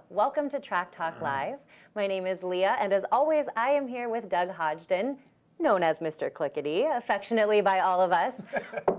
Welcome to Track Talk Live. My name is Leah, and as always, I am here with Doug Hodgdon, known as Mr. Clickety, affectionately by all of us.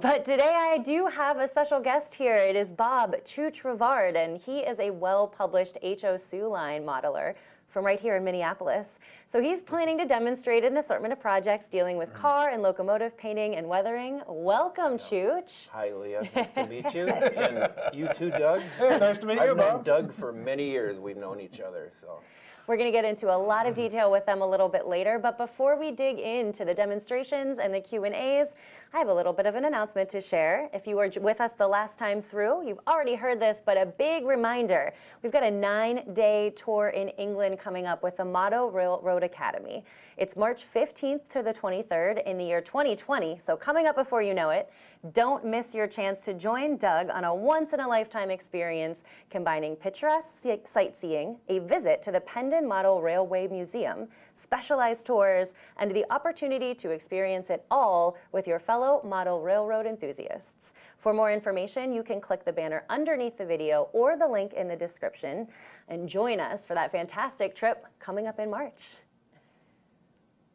But today I do have a special guest here. It is Bob Chooch Rivard, and he is a well-published HO Soo Line modeler from right here in Minneapolis. So he's planning to demonstrate an assortment of projects dealing with car and locomotive painting and weathering. Welcome, Chooch. Hi, Leah. Nice to meet you. And you too, Doug. Hey, nice to meet you, I've Bob. known Doug for many years. We've known each other, so. We're going to get into a lot of detail with them a little bit later, but before we dig into the demonstrations and the Q&As, I have a little bit of an announcement to share. If you were with us the last time through, you've already heard this, but a big reminder. We've got a 9-day tour in England coming up with the Model Railroad Academy. It's March 15th to the 23rd in the year 2020, so coming up before you know it. Don't miss your chance to join Doug on a once-in-a-lifetime experience combining picturesque sightseeing, a visit to the Pendon Model Railway Museum, specialized tours, and the opportunity to experience it all with your fellow model railroad enthusiasts. For more information, you can click the banner underneath the video or the link in the description and join us for that fantastic trip coming up in March.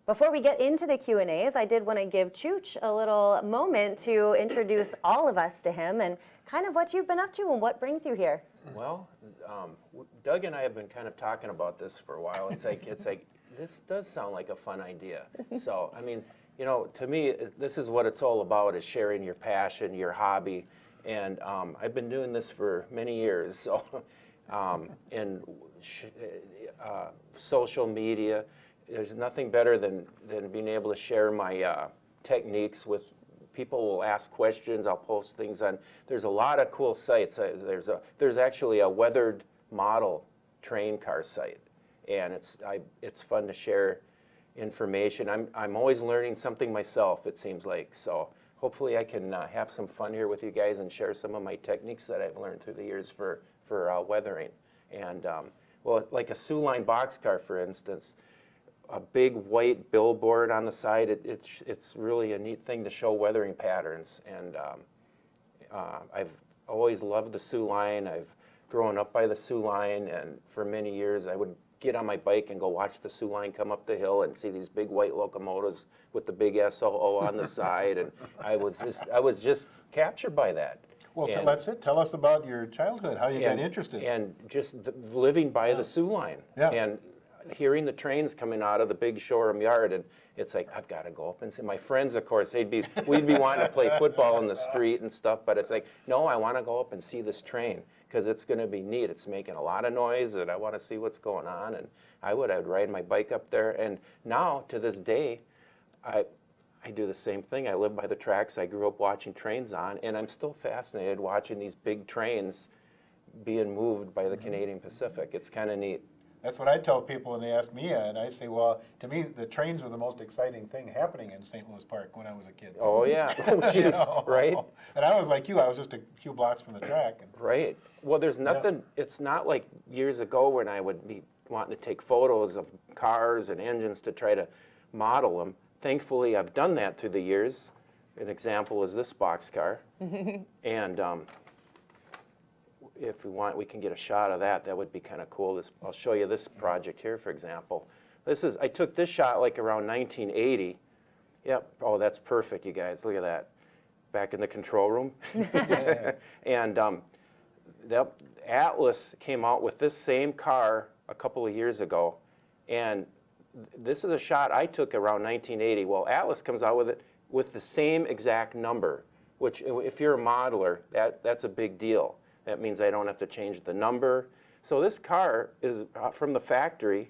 Before we get into the Q&As, I did want to give Chooch a little moment to introduce all of us to him and kind of what you've been up to and what brings you here. Well, Doug and I have been kind of talking about this for a while. It's like this does sound like a fun idea. So, I mean, you know, to me, this is what it's all about, is sharing your passion, your hobby. And I've been doing this for many years. So, in social media, there's nothing better than being able to share my techniques with people. Will ask questions. I'll post things on. There's a lot of cool sites. There's actually a weathered model train car site, and it's fun to share information. I'm always learning something myself, it seems like. So hopefully I can have some fun here with you guys and share some of my techniques that I've learned through the years for weathering. And well, like a Soo Line boxcar, for instance. A big white billboard on the side. It's really a neat thing to show weathering patterns. And I've always loved the Soo Line. I've grown up by the Soo Line, and for many years I would get on my bike and go watch the Soo Line come up the hill and see these big white locomotives with the big SOO on the side, and I was just captured by that. Well, that's it. Tell us about your childhood, how you got interested. And just living by the Soo Line. Yeah. And hearing the trains coming out of the big showroom yard, and it's like, I've got to go up and see. My friends, of course, we'd be wanting to play football in the street and stuff, but it's like, no, I want to go up and see this train because it's going to be neat. It's making a lot of noise, and I want to see what's going on. And I'd ride my bike up there, and now to this day, I do the same thing. I live by the tracks I grew up watching trains on, and I'm still fascinated watching these big trains being moved by the Canadian Pacific. It's kind of neat. That's what I tell people when they ask me, and I say, well, to me, the trains were the most exciting thing happening in St. Louis Park when I was a kid. Oh, yeah. Oh, jeez, You know? right? And I was like you. I was just a few blocks from the track. And right. Well, there's nothing, it's not like years ago when I would be wanting to take photos of cars and engines to try to model them. Thankfully, I've done that through the years. An example is this boxcar. And if we want, we can get a shot of that. That would be kind of cool. I'll show you this project here, for example. I took this shot like around 1980. Yep. Oh, that's perfect, you guys. Look at that. Back in the control room. And Atlas came out with this same car a couple of years ago. And this is a shot I took around 1980. Well, Atlas comes out with it with the same exact number, which if you're a modeler, that's a big deal. That means I don't have to change the number. So this car is from the factory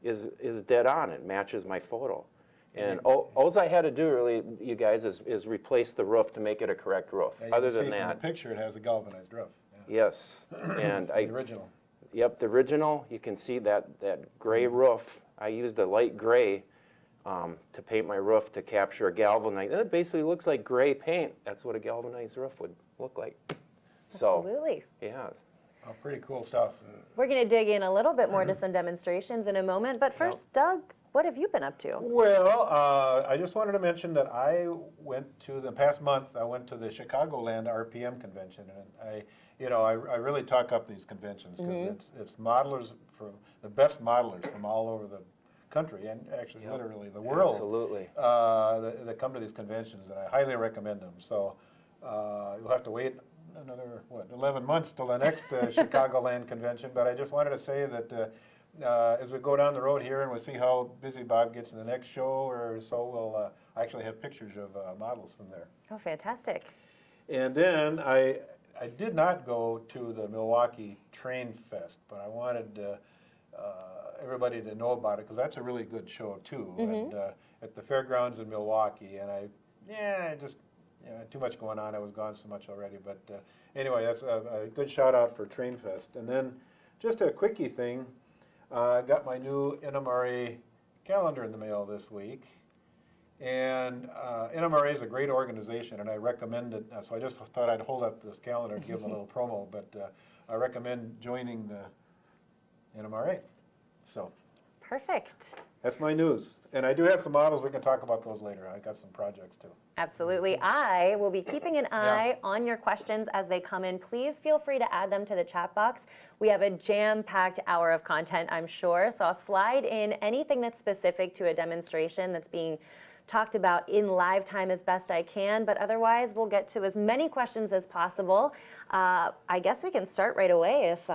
is dead on. It matches my photo. And all I had to do really, you guys, is replace the roof to make it a correct roof. yeah, Other than from that, the picture, it has a galvanized roof. Yeah. yes. And The original. Yep, the original. You can see that gray roof. I used a light gray to paint my roof to capture a galvanized. It basically looks like gray paint. That's what a galvanized roof would look like. So, Absolutely. yeah. Oh, pretty cool stuff. We're going to dig in a little bit more to some demonstrations in a moment, but first, Doug, what have you been up to? Well, I just wanted to mention that I went to, the past month, I went to the Chicagoland Rpm Convention, and I you know, I really talk up these conventions because it's modelers from the best modelers from all over the country and actually literally the world. Absolutely. That come to these conventions, and I highly recommend them. So you'll have to wait another 11 months till the next Chicagoland convention. But I just wanted to say that as we go down the road here and we'll see how busy Bob gets in the next show or so, we'll actually have pictures of models from there. Oh, fantastic. And then I did not go to the Milwaukee Train Fest, but I wanted everybody to know about it because that's a really good show too. And at the fairgrounds in Milwaukee, and I just too much going on. I was gone so much already, but anyway, that's a good shout out for Train Fest. And then just a quickie thing, I got my new NMRA calendar in the mail this week. And NMRA is a great organization, and I recommend it. So I just thought I'd hold up this calendar and give them a little promo, but I recommend joining the NMRA. So Perfect. that's my news. And I do have some models. We can talk about those later. I got some projects too. Absolutely. I will be keeping an eye on your questions as they come in. Please feel free to add them to the chat box. We have a jam-packed hour of content, I'm sure. So I'll slide in anything that's specific to a demonstration that's being talked about in live time as best I can, but otherwise we'll get to as many questions as possible. I guess we can start right away if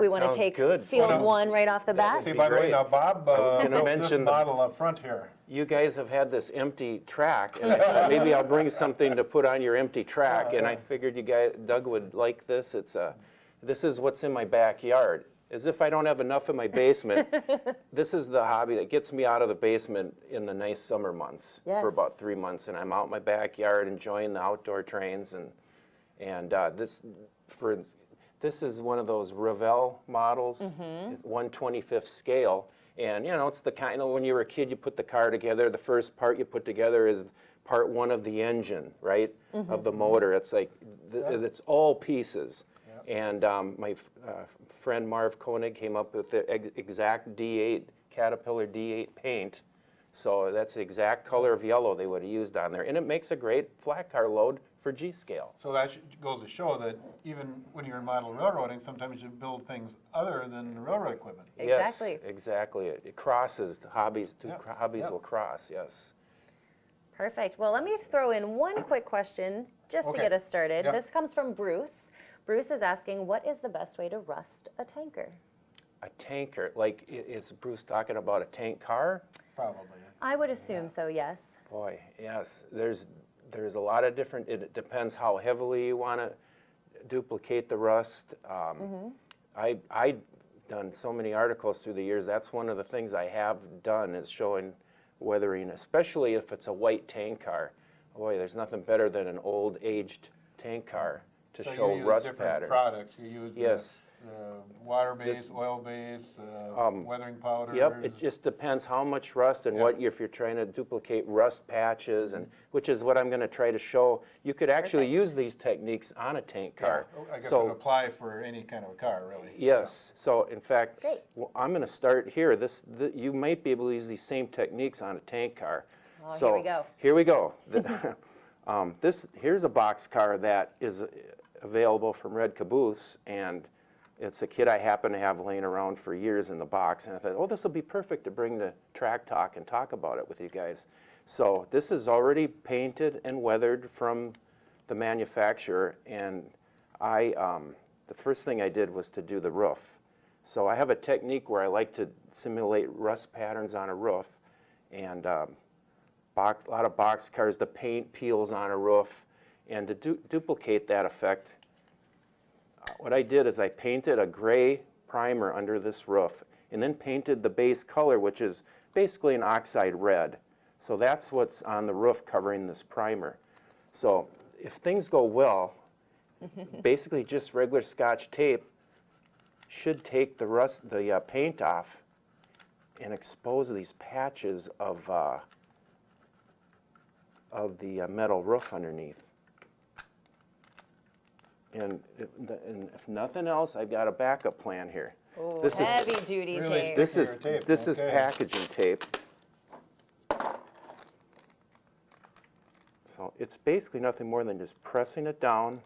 we want to Sounds take good. field one right off the bat. See, by the way, great. now Bob was gonna built mention this the- model up front here. You guys have had this empty track, and I thought maybe I'll bring something to put on your empty track. And I figured Doug would like this. This is what's in my backyard. As if I don't have enough in my basement. This is the hobby that gets me out of the basement in the nice summer months for about 3 months, and I'm out in my backyard enjoying the outdoor trains. And this is one of those Revell models, 1/25th scale. And, you know, it's the kind of, when you were a kid, you put the car together. The first part you put together is part one of the engine, right, of the motor. It's like, it's all pieces. And my friend Marv Koenig came up with the exact D8, Caterpillar D8 paint. So that's the exact color of yellow they would have used on there. And it makes a great flat car load for G-scale. So that goes to show that even when you're in model railroading, sometimes you build things other than railroad equipment. Exactly. Yes, exactly. It crosses, the hobbies, hobbies will cross, yes. Perfect. Well, let me throw in one quick question just to get us started. Yep. This comes from Bruce. Bruce is asking, what is the best way to rust a tanker? A tanker, like, is Bruce talking about a tank car? Probably. I would assume so, yes. Boy, yes, there's a lot of different, it depends how heavily you want to duplicate the rust. I've done so many articles through the years. That's one of the things I have done is showing weathering, especially if it's a white tank car. Boy, there's nothing better than an old aged tank car to So show you use rust different patterns. products. You use Yes. water-based, oil-based, weathering powders. Yep, it just depends how much rust and what, if you're trying to duplicate rust patches, and which is what I'm going to try to show. You could actually use these techniques on a tank car. Yeah, I guess it So would apply for any kind of a car, really. yes, so in fact, Great. I'm going to start here. You might be able to use these same techniques on a tank car. Oh, So here we go. Here we go. Here's a box car that is available from Red Caboose, and it's a kit I happen to have laying around for years in the box, and I thought, oh, this will be perfect to bring to Track Talk and talk about it with you guys. So this is already painted and weathered from the manufacturer, and the first thing I did was to do the roof. So I have a technique where I like to simulate rust patterns on a roof, and a lot of box cars, the paint peels on a roof, and to duplicate that effect, what I did is I painted a gray primer under this roof and then painted the base color, which is basically an oxide red. So that's what's on the roof covering this primer. So if things go well, basically just regular Scotch tape should take the paint off and expose these patches of the metal roof underneath. And if nothing else, I've got a backup plan here. Ooh, This is- heavy duty Really tape. This is Tape, this is okay. packaging tape. So it's basically nothing more than just pressing it down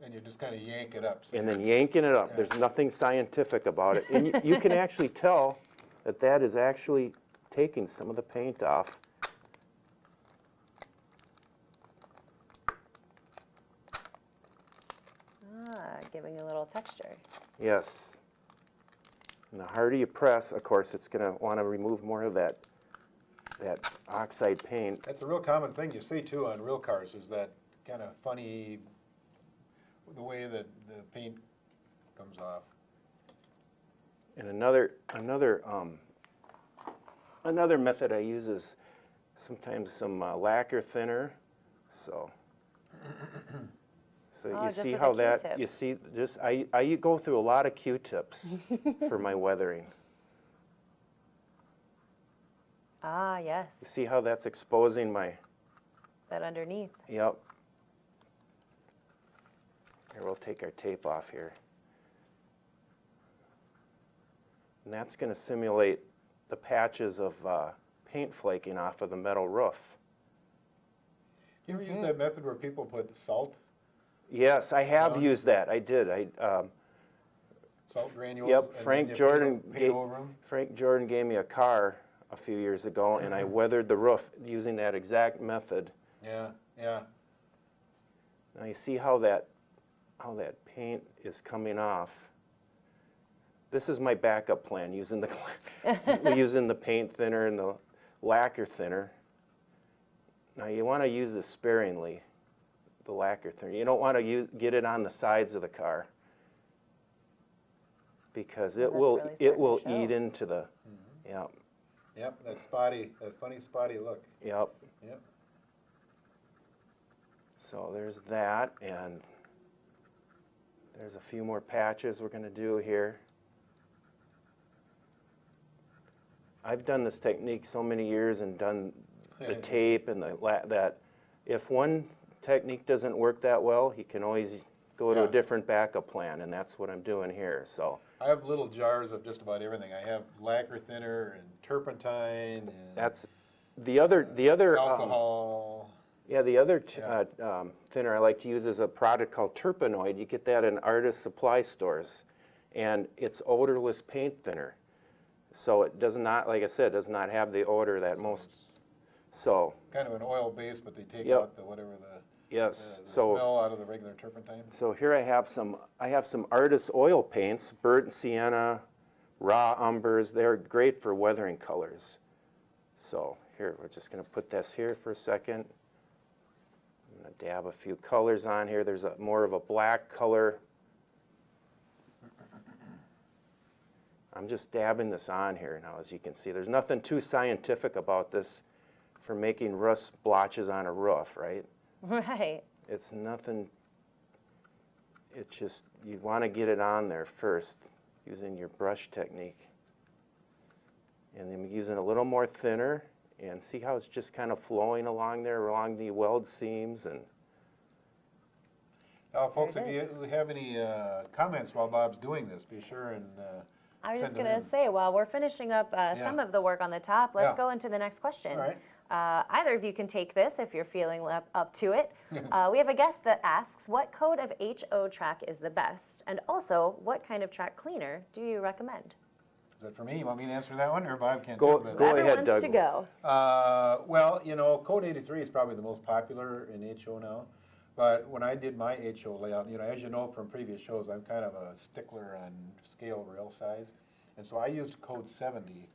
And you just kind of yank it up. So and then yanking it up. There's nothing scientific about it. And you can actually tell that that is actually taking some of the paint off. Giving a little texture. Yes. And the harder you press, of course, it's going to want to remove more of that oxide paint. That's a real common thing you see too on real cars, is that kind of funny, the way that the paint comes off. And another method I use is sometimes some lacquer thinner. So you just see with how a that, Q-tip. you see, just I go through a lot of Q-tips for my weathering. Ah, yes, You see how that's exposing my, that underneath. yep. Here, we'll take our tape off here. And that's going to simulate the patches of paint flaking off of the metal roof. Do you ever use that method where people put salt Yes, I have used that. I did. salt granules? Yep, and then Frank you Jordan paint over 'em? Frank Jordan gave me a car a few years ago, and I weathered the roof using that exact method. Yeah, yeah. Now you see how that paint is coming off. This is my backup plan, using the paint thinner and the lacquer thinner. Now you want to use this sparingly, the lacquer thinner. You don't want to get it on the sides of the car, because it That's will really starting to show. eat into the. Yep. Yep, that funny spotty look. Yep. Yep. So there's that, and there's a few more patches we're going to do here. I've done this technique so many years and done the tape and that if one technique doesn't work that well, you can always go to a Yeah. different backup plan, and that's what I'm doing here. So I have little jars of just about everything. I have lacquer thinner and turpentine and that's the other alcohol. the other thinner I like to use is a product called Terpenoid. You get that in artist supply stores, and it's odorless paint thinner. So it does not, like I said, does not have the odor that most. So Kind of an oil base, but they take Yep. out the whatever the yes, the so smell out of the regular turpentine. so here I have some artist oil paints, burnt sienna, raw umbers. They're great for weathering colors. So here, we're just going to put this here for a second. I'm going to dab a few colors on here. There's more of a black color. I'm just dabbing this on here now, as you can see. There's nothing too scientific about this for making rust blotches on a roof, right? Right. It's nothing, it's just, you want to get it on there first using your brush technique. And then using a little more thinner, and see how it's just kind of flowing along there, along the weld seams. And Now, folks, There if it you have any comments while Bob's doing this, be sure and I was send just them going in. to say, while we're finishing up some of the work on the top, let's Yeah. go into the next question. All right. Either of you can take this if you're feeling up to it. We have a guest that asks, what coat of HO track is the best? And also, what kind of track cleaner do you recommend? Is that for me? You want me to answer that one, or Bob can Go- too? but- go Whoever ahead, wants Doug. to go. Well, you know, Code 83 is probably the most popular in HO now. But when I did my HO layout, you know, as you know from previous shows, I'm kind of a stickler on scale rail size. And so I used Code 70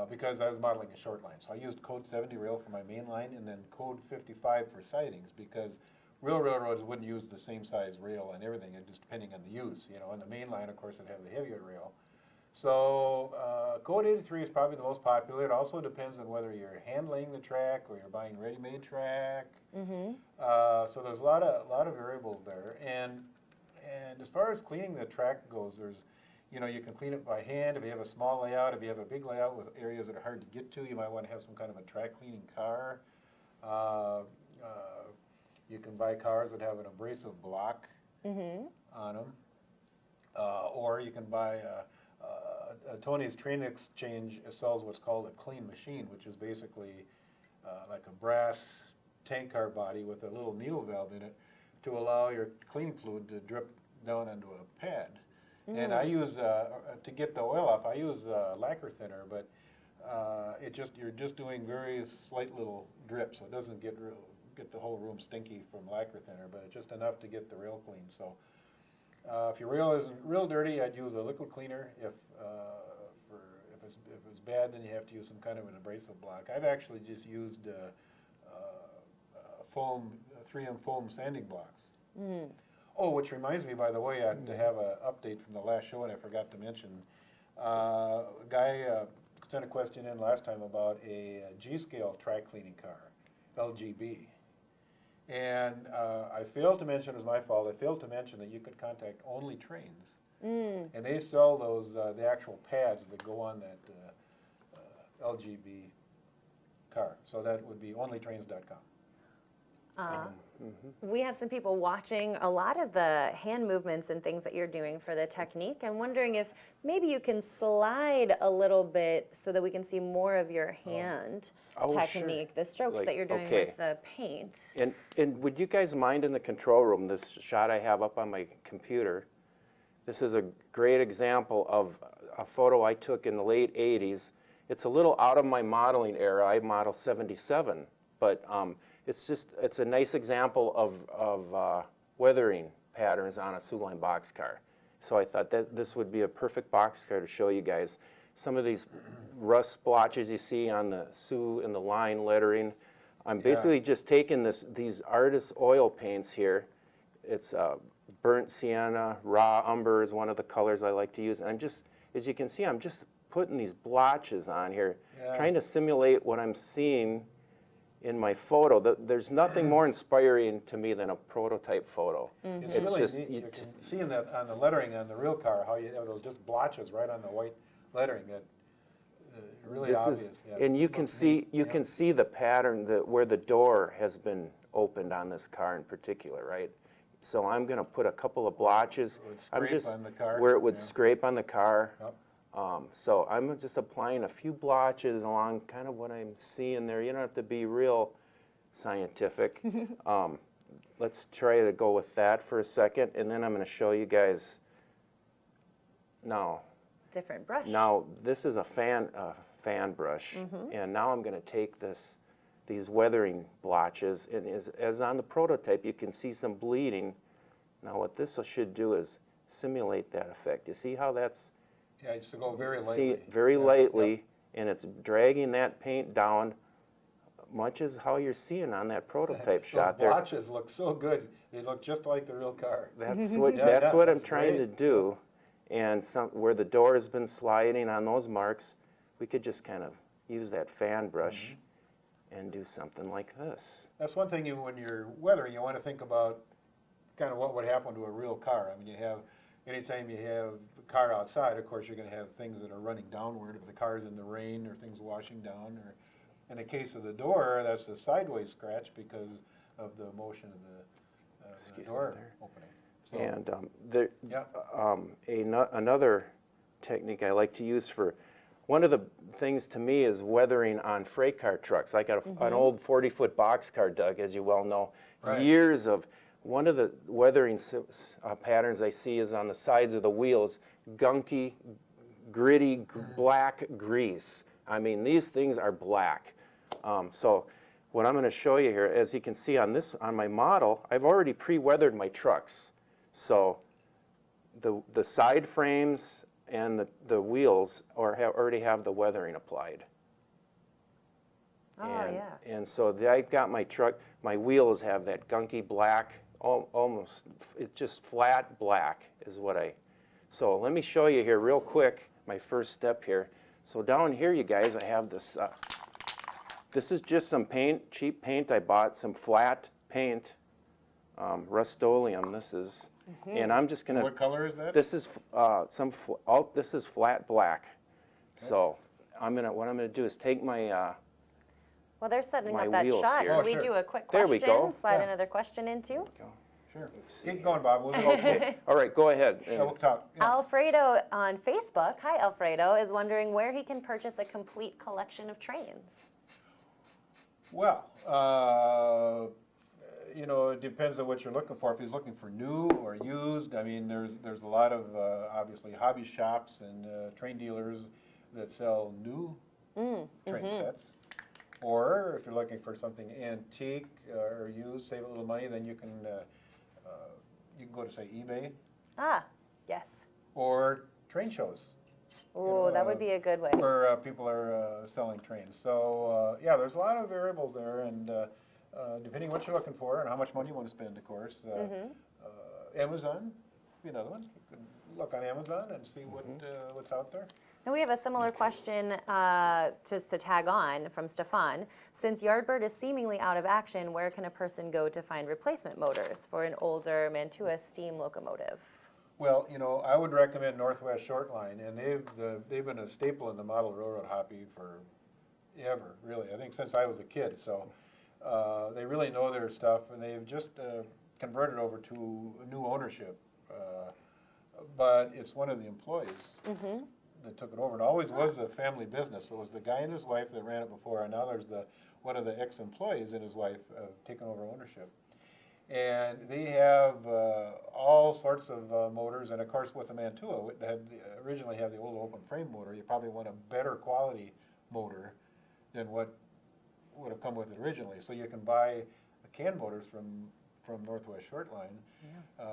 because I was modeling a short line. So I used Code 70 rail for my main line, and then Code 55 for sidings, because real railroads wouldn't use the same size rail and everything, it just depending on the use. You know, on the main line, of course, it'd have the heavier rail. So Code 83 is probably the most popular. It also depends on whether you're handling the track or you're buying ready-made track. So there's a lot of variables there. And as far as cleaning the track goes, you know, you can clean it by hand if you have a small layout. If you have a big layout with areas that are hard to get to, you might want to have some kind of a track cleaning car. You can buy cars that have an abrasive block on them. Or you can buy Tony's Train Exchange sells what's called a clean machine, which is basically like a brass tank car body with a little needle valve in it to allow your cleaning fluid to drip down onto a pad. And I use, to get the oil off, I use lacquer thinner, but you're just doing very slight little drips, so it doesn't get the whole room stinky from lacquer thinner, but it's just enough to get the rail clean. So if your rail isn't real dirty, I'd use a liquid cleaner. If it's bad, then you have to use some kind of an abrasive block. I've actually just used foam, 3M foam sanding blocks. Oh, which reminds me, by the way, to have an update from the last show, and I forgot to mention, a guy sent a question in last time about a G-scale track cleaning car, LGB. And I failed to mention, it was my fault, I failed to mention that you could contact Only Trains. And they sell those, the actual pads that go on that LGB car. So that would be onlytrains.com. We have some people watching a lot of the hand movements and things that you're doing for the technique. I'm wondering if maybe you can slide a little bit so that we can see more of your hand technique, the strokes that you're doing with the paint. And would you guys mind in the control room, this shot I have up on my computer, this is a great example of a photo I took in the late 80s. It's a little out of my modeling era. I model 77, but it's a nice example of weathering patterns on a Soo Line boxcar. So I thought that this would be a perfect boxcar to show you guys. Some of these rust blotches you see on the Soo and the Line lettering. I'm basically just taking these artist oil paints here. It's burnt sienna, raw umber is one of the colors I like to use. And I'm just, as you can see, I'm just putting these blotches on here, trying to simulate what I'm seeing in my photo. There's nothing more inspiring to me than a prototype photo. It's really just neat. You can see in that on the lettering on the real car how you have those just blotches right on the white lettering that really obvious. And you can see can see the pattern where the door has been opened on this car in particular, right? So I'm going to put a couple of blotches. On the car. Where it would scrape on the car. Yep. So I'm just applying a few blotches along kind of what I'm seeing there. You don't have to be real scientific. Let's try to go with that for a second, and then I'm going to show you guys now. Different brush. Now this is a fan brush, and now I'm going to take these weathering blotches, and as on the prototype you can see some bleeding. Now what this should do is simulate that effect. You see how that's just to go very lightly. See, very lightly, and it's dragging that paint down, much as how you're seeing on that prototype shot there. Those blotches look so good. They look just like the real car. That's what I'm trying to do. And where the door has been sliding on those marks, we could just kind of use that fan brush and do something like this. That's one thing when you're weathering, you want to think about kind of what would happen to a real car. I mean, anytime you have a car outside, of course, you're going to have things that are running downward. If the car's in the rain, or things washing down, or in the case of the door, that's a sideways scratch because of the motion of the door opening. So, and another technique I like to use for one of the things to me is weathering on freight car trucks. I got an old 40-foot boxcar, Doug, as you well know. Right. Years of one of the weathering patterns I see is on the sides of the wheels, gunky, gritty, black grease. I mean, these things are black. So what I'm going to show you here, as you can see on my model, I've already pre-weathered my trucks. So the side frames and the wheels already have the weathering applied. And so I've got my truck, my wheels have that gunky black, almost, it's just flat black is what so let me show you here real quick, my first step here. So down here, you guys, I have this, this is just some paint, cheap paint I bought, some flat paint, Rust-Oleum, this is, and I'm just going to. What color is that? This is this is flat black. Okay. So what I'm going to do is take my Well, they're setting my up that wheels shot. here. Can we do a quick question? There we go. Slide another question in too. Sure. Keep going, Bob. Okay. All right, go ahead. We'll talk. Yeah. Alfredo on Facebook, hi Alfredo, is wondering where he can purchase a complete collection of trains. Well, you know, it depends on what you're looking for. If he's looking for new or used, I mean, there's a lot of, obviously, hobby shops and train dealers that sell new train sets. Or if you're looking for something antique or used, save a little money, then you can go to, say, eBay Ah, yes. or train shows. Ooh, that would be a good way. Where people are selling trains. So, yeah, there's a lot of variables there, and depending what you're looking for and how much money you want to spend, of course. Amazon, be another one. You can look on Amazon and see what's out there. And we have a similar question, just to tag on, from Stefan. Since Yardbird is seemingly out of action, where can a person go to find replacement motors for an older Mantua steam locomotive? Well, you know, I would recommend Northwest Shortline, and they've been a staple in the model railroad hobby forever, really. I think since I was a kid. So they really know their stuff, and they've just converted over to new ownership. But it's one of the employees that took it over. It always was a family business. So it was the guy and his wife that ran it before, and now there's one of the ex-employees and his wife taken over ownership. And they have all sorts of motors, and of course with the Mantua, originally had the old open frame motor. You probably want a better quality motor than what would have come with it originally. So you can buy can motors from Northwest Shortline. Yeah.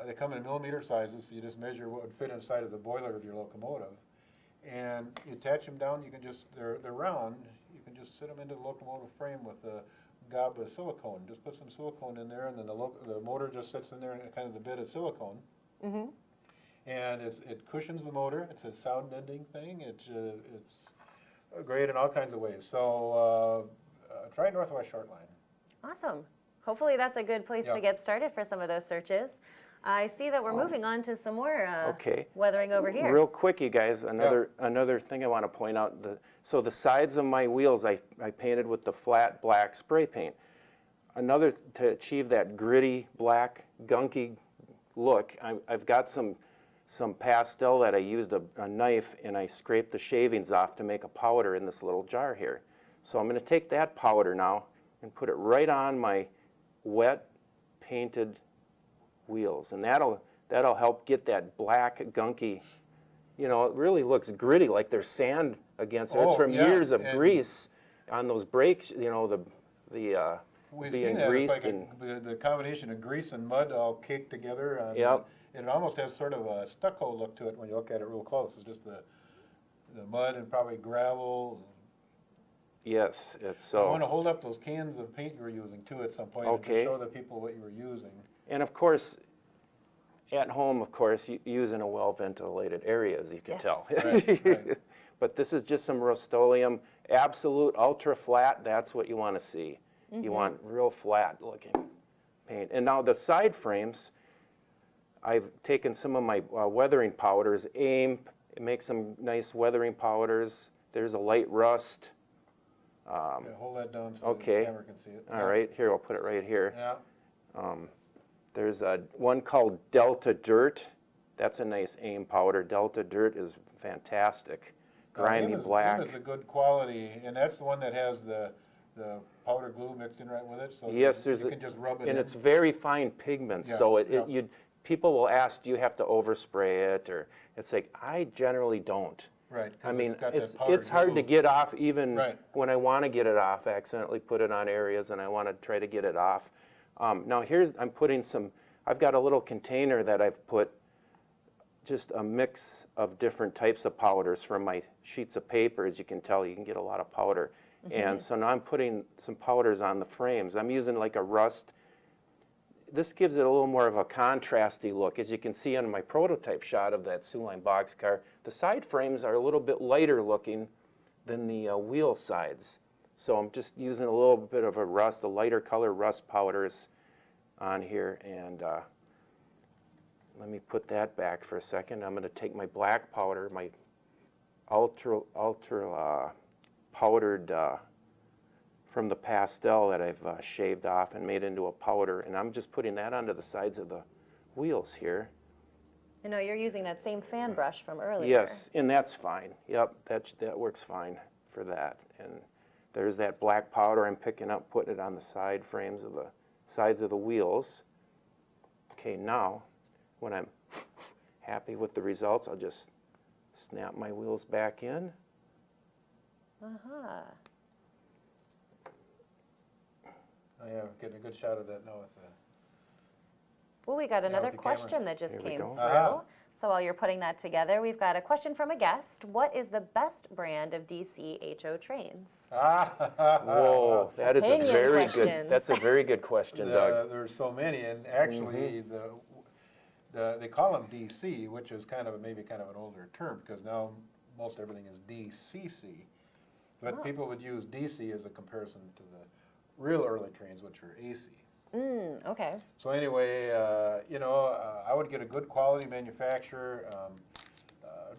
They come in millimeter sizes, so you just measure what would fit inside of the boiler of your locomotive. And you attach them down, you can just, they're round, you can just sit them into the locomotive frame with a gob of silicone. Just put some silicone in there, and then the motor just sits in there in kind of the bit of silicone. And it cushions the motor. It's a sound ending thing. It's great in all kinds of ways. So try Northwest Shortline. Awesome. Hopefully that's a good place to get started for some of those searches. I see that we're moving on to some more weathering over here. Real quick, you guys, another thing I want to point out. So the sides of my wheels I painted with the flat black spray paint. To achieve that gritty, black, gunky look, I've got some pastel that I used a knife, and I scraped the shavings off to make a powder in this little jar here. So I'm going to take that powder now and put it right on my wet painted wheels, and that'll help get that black, gunky, you know, it really looks gritty, like there's sand against it. It's from years of grease on those brakes, you know, we've being seen that. greased. It's like the combination of grease and mud all caked together. And it almost has sort of a stucco look to it when you look at it real close. It's just the mud and probably gravel. Yes, it's so. I want to hold up those cans of paint you were using too at some point and to show the people what you were using. And of course, at home, of course, using a well-ventilated area, as you can tell. Right. But this is just some Rust-Oleum, absolute ultra flat. That's what you want to see. You want real flat looking paint. And now the side frames, I've taken some of my weathering powders, make some nice weathering powders. There's a light rust. Hold that down so the camera can see it. All right, here, I'll put it right here. Yeah. There's one called Delta Dirt. That's a nice AIM powder. Delta Dirt is fantastic. Grimy black. It's a good quality, and that's the one that has the powder glue mixed in right with it, so yes, you can just rub it in. And it's very fine pigments, so people will ask, do you have to overspray it? Or it's like, I generally don't. Right. I mean, it's hard to get off even when I want to get it off. I accidentally put it on areas, and I want to try to get it off. Now I'm putting I've got a little container that I've put just a mix of different types of powders from my sheets of paper. As you can tell, you can get a lot of powder. And so now I'm putting some powders on the frames. I'm using like a rust. This gives it a little more of a contrasty look. As you can see on my prototype shot of that Soo Line boxcar, the side frames are a little bit lighter looking than the wheel sides. So I'm just using a little bit of a lighter color rust powders on here. And let me put that back for a second. I'm going to take my black powder, my ultra powdered from the pastel that I've shaved off and made into a powder, and I'm just putting that onto the sides of the wheels here. I know you're using that same fan brush from earlier. Yes, and that's fine. Yep, that works fine for that. And there's that black powder I'm picking up, putting it on the side frames of the sides of the wheels. Okay, now, when I'm happy with the results, I'll just snap my wheels back in. Uh-huh. Oh, yeah, getting a good shot of that now with the. Well, we got another with the camera. question that just Here we came go. through. Aha. So while you're putting that together, we've got a question from a guest. What is the best brand of DC HO trains? Whoa, that is a Opinion very questions. good. That's a very good question, Doug. There's so many, and actually, they call them DC, which is maybe kind of an older term, because now most everything is DCC. But people would use DC as a comparison to the real early trains, which are AC. Okay. So anyway, I would get a good quality manufacturer,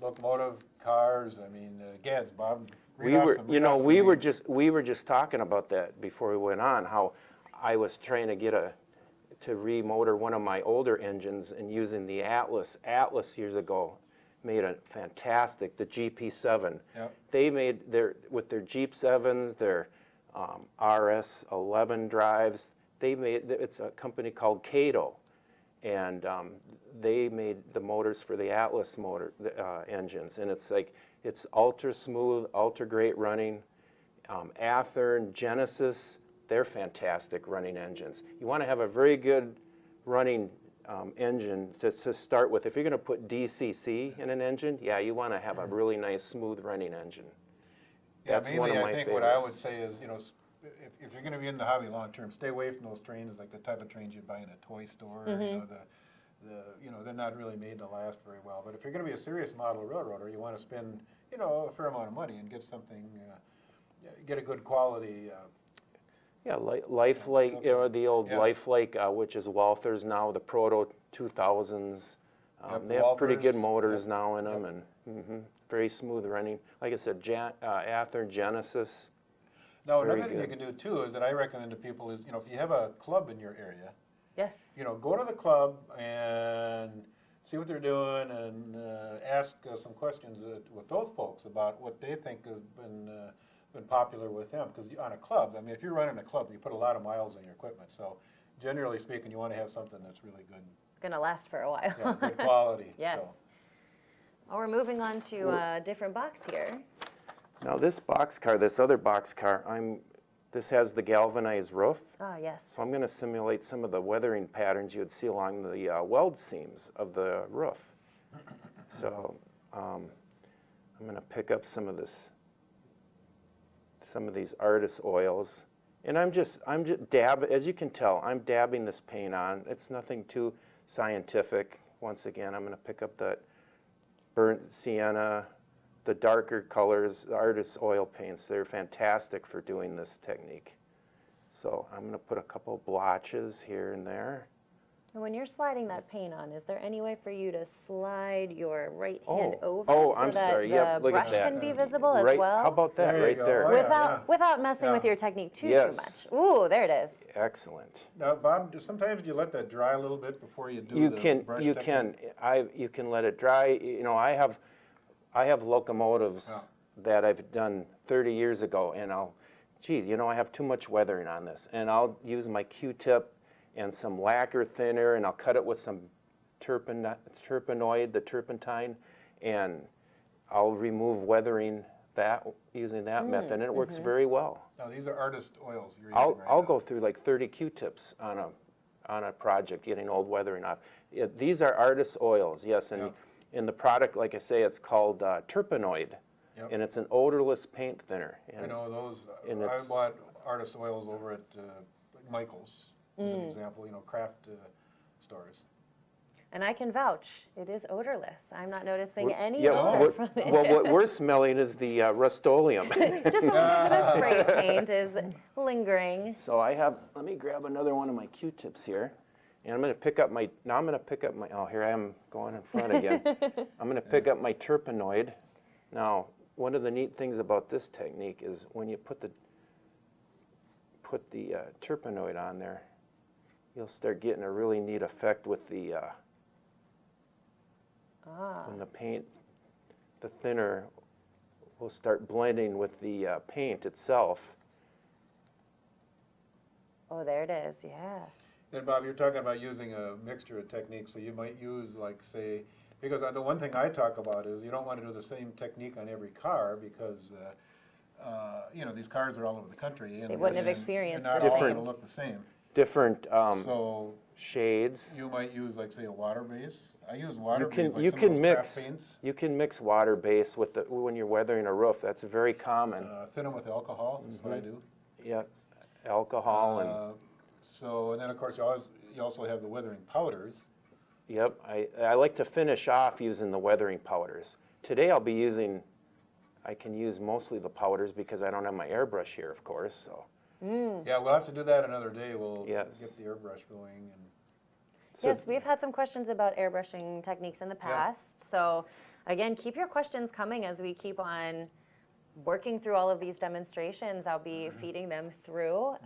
locomotive, cars. I mean, GADS, Bob. We were just talking about that before we went on. How I was trying to get to remotor one of my older engines and using the Atlas. Atlas years ago made a fantastic, the GP7. Yep. They made with their Jeep 7s, their RS11 drives. It's a company called Cato, and they made the motors for the Atlas engines, and it's ultra smooth, ultra great running. Athearn, Genesis, they're fantastic running engines. You want to have a very good running engine to start with. If you're going to put DCC in an engine, yeah, you want to have a really nice, smooth running engine. That's mainly, one of my I think favorites. what I would say is, if you're going to be in the hobby long term, stay away from those trains like the type of trains you'd buy in a toy store. They're not really made to last very well. But if you're going to be a serious model railroader, you want to spend a fair amount of money and get something, get a good quality. Yeah, Lifelike, the old Yeah. Lifelike, which is Walther's now, the Proto 2000s. They have pretty good Walthers. motors now in them, and very smooth running. Like I said, Athearn, Genesis. Now, Very another thing you good. can do too is that I recommend to people is, if you have a club in your area, Yes. go to the club and see what they're doing and ask some questions with those folks about what they think has been popular with them. Because on a club, I mean, if you're running a club, you put a lot of miles on your equipment. So generally speaking, you want to have something that's really good, Gonna last for a while. good quality. Yes. So. Well, we're moving on to a different box here. Now this other boxcar, this has the galvanized roof. Ah, yes. So I'm going to simulate some of the weathering patterns you would see along the weld seams of the roof. So I'm going to pick up some of these artist oils, and I'm just as you can tell, I'm dabbing this paint on. It's nothing too scientific. Once again, I'm going to pick up that burnt sienna, the darker colors, the artist oil paints. They're fantastic for doing this technique. So I'm going to put a couple blotches here and there. And when you're sliding that paint on, is there any way for you to slide your right hand over Oh, so I'm that sorry. the Yep, look at brush that. can be visible as Right, well? how about that There you right go. there? Oh, yeah. Without messing with Yeah. your technique too Yes. much. Ooh, there it is. Excellent. Now, Bob, sometimes you let that dry a little bit before you do You the can brush you technique? can let it dry. I have locomotives that I've done 30 years ago, and I have too much weathering on this, and I'll use my Q-tip and some lacquer thinner, and I'll cut it with some turpenoid, the turpentine, and I'll remove weathering using that method, and it works very well. Now, these are artist oils you're using right I'll now. go through like 30 Q-tips on a project, getting old weathering off. These are artist oils, yes, and in the product, like I say, it's called turpenoid, Yep. and it's an odorless paint thinner. I And know those. and I it's- bought artist oils over at Michael's, as an example. Craft stores. And I can vouch, it is odorless. I'm not noticing any Yeah, odor from it. well, what we're smelling is the Rust-Oleum. Just a little bit of spray paint is lingering. So let me grab another one of my Q-tips here, and I'm going to pick up my, oh, here I am going in front again. I'm going to pick up my turpenoid. Now, one of the neat things about this technique is when you put the turpenoid on there, you'll start getting a really neat effect with the, when the paint, the thinner will start blending with the paint itself. Oh, there it is, yeah. And Bob, you're talking about using a mixture of techniques, so you might use like, say, because the one thing I talk about is you don't want to do the same technique on every car because, these cars are all over the country. And They wouldn't have experienced they're not the all same. going to look the same. Different So shades. you might use like, say, a water base. I use water base, like You some can of those mix. craft paints. You can mix water base with when you're weathering a roof. That's very common. Thin them with alcohol is what I do. Yeah, alcohol and. So, and then of course you also have the weathering powders. Yep, I like to finish off using the weathering powders. Today I can use mostly the powders because I don't have my airbrush here, of course, so. Yeah, we'll have to do that another day. We'll Yes. get the airbrush going. And So- Yes, we've had some questions about airbrushing techniques in the past. So again, keep your questions coming as we keep on working through all of these demonstrations. I'll be feeding them through.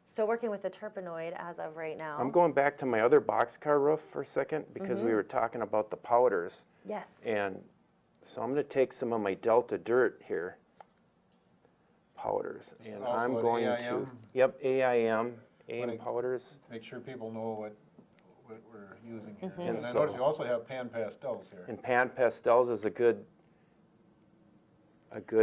Still working with the terpenoid as of right now. I'm going back to my other boxcar roof for a second because we were talking about the powders. Yes. And so I'm going to take some of my Delta Dirt here, powders, and also I'm an going to, AIM? yep, AIM What I- powders. make sure people know what we're using here. And And I so- notice you also have pan pastels here. And Pan Pastels is a good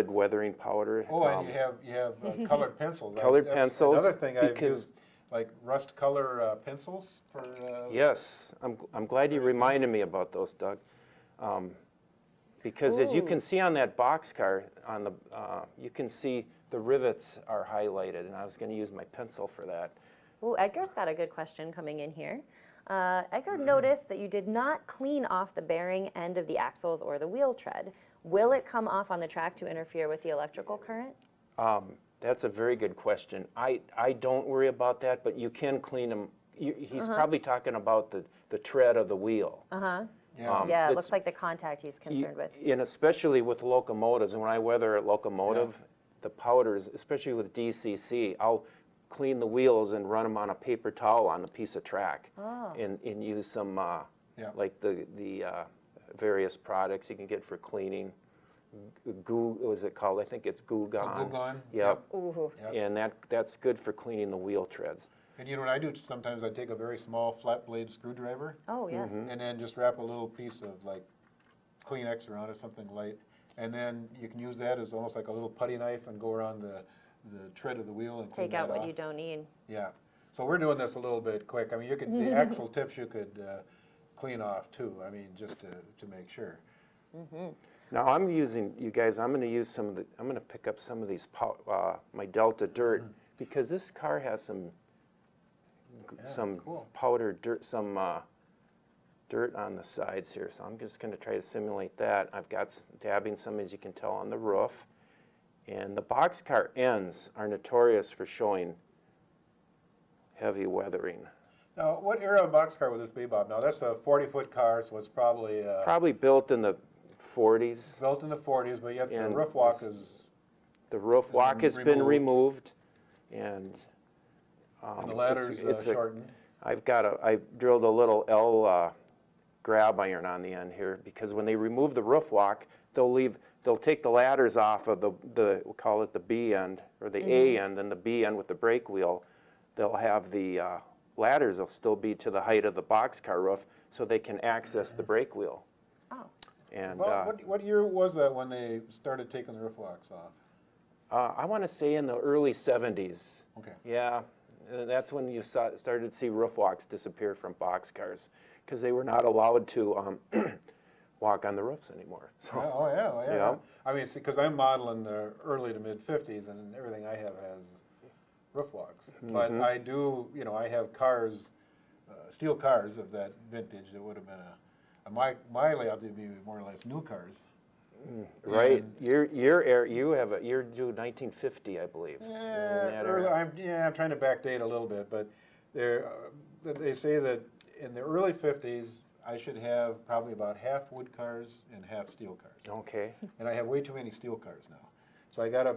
weathering powder. Oh, and you have colored pencils. Colored That's pencils, Another thing I've because- used, like rust color pencils for. Yes, I'm glad you reminded me about those, Doug. Because as you Ooh. can see on that boxcar, you can see the rivets are highlighted, and I was going to use my pencil for that. Ooh, Edgar's got a good question coming in here. Edgar noticed that you did not clean off the bearing end of the axles or the wheel tread. Will it come off on the track to interfere with the electrical current? That's a very good question. I don't worry about that, but you can clean them. He's probably talking about the tread of the wheel. Yeah. Yeah, it it's- looks like the contact he's concerned with. And especially with locomotives, and when I weather a locomotive, the powders, especially with DCC, I'll clean the wheels and run them on a paper towel on a piece of track, and use some like the various products you can get for cleaning. Goo, what was it called? I think it's Goo Gone. Goo Gone, Yep. Ooh. Yep. And that's good for cleaning the wheel treads. And you know what I do? Sometimes I take a very small flat blade screwdriver Oh, yes. and then just wrap a little piece of like Kleenex around it, something light, and then you can use that as almost like a little putty knife and go around the tread of the wheel and clean Take out that what off. you don't need. Yeah. So we're doing this a little bit quick. I mean, you could the axle tips you could clean off too. I mean, just to make sure. Now I'm using, you guys, I'm going to use I'm going to pick up some of these, my Delta Dirt, because this car has some cool. powdered dirt, some dirt on the sides here. So I'm just going to try to simulate that. I've got dabbing some, as you can tell, on the roof. And the boxcar ends are notorious for showing heavy weathering. Now, what era of boxcar would this be, Bob? Now, that's a 40-foot car, so it's probably Probably built in the 40s. built in the 40s, but yet the And roof walk this- is, The roof walk has been removed, and and the ladder's it's shortened. I drilled a little L grab iron on the end here, because when they remove the roof walk, they'll take the ladders off of we'll call it the B end, or the A end, and the B end with the brake wheel. They'll have the ladders will still be to the height of the boxcar roof, so they can access the brake wheel. Oh. And Well, what year was that when they started taking the roof walks off? I want to say in the early 70s. Okay. Yeah, that's when you started to see roof walks disappear from boxcars, because they were not allowed to walk on the roofs anymore. So, Oh, yeah. Yeah. I mean, see, because I'm modeling the early to mid-50s, and everything I have has roof walks. But I do, I have cars, steel cars of that vintage that would have been my layout would be more or less new cars. right, And- you're due 1950, I believe. in that era. I'm trying to backdate a little bit, but they say that in the early 50s, I should have probably about half wood cars and half steel cars. Okay. And I have way too many steel cars now. So I got to